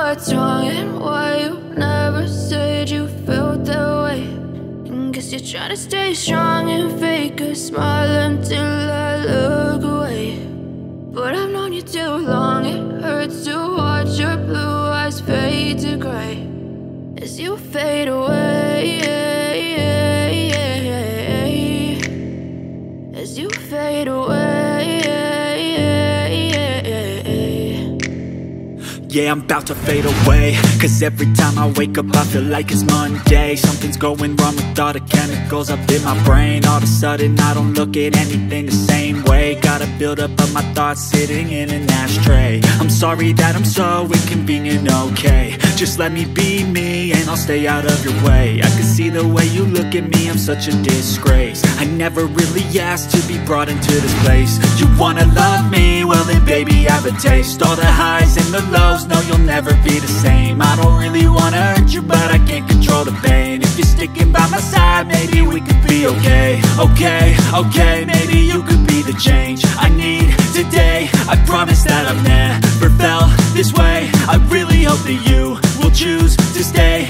what's wrong and why you never said you felt that way. And guess you're trying to stay strong and fake a smile until I look away. But I've known you too long, it hurts to watch your blue eyes fade to gray as you fade away, as you fade away. Yeah, I'm about to fade away, cause every time I wake up I feel like it's Monday. Something's going wrong with all the chemicals up in my brain. All of a sudden I don't look at anything the same way. Gotta build up of my thoughts sitting in an ashtray. I'm sorry that I'm so inconvenient, okay. Just let me be me and I'll stay out of your way. I can see the way you look at me, I'm such a disgrace. I never really asked to be brought into this place. You wanna love me? Well then baby I have a taste. All the highs and the lows, no you'll never be the same. I don't really wanna hurt you but I can't control the pain. If you're sticking by my side maybe we could be okay. Okay, maybe you could be the change I need today. I promise that I've never felt this way. I really hope that you will choose to stay.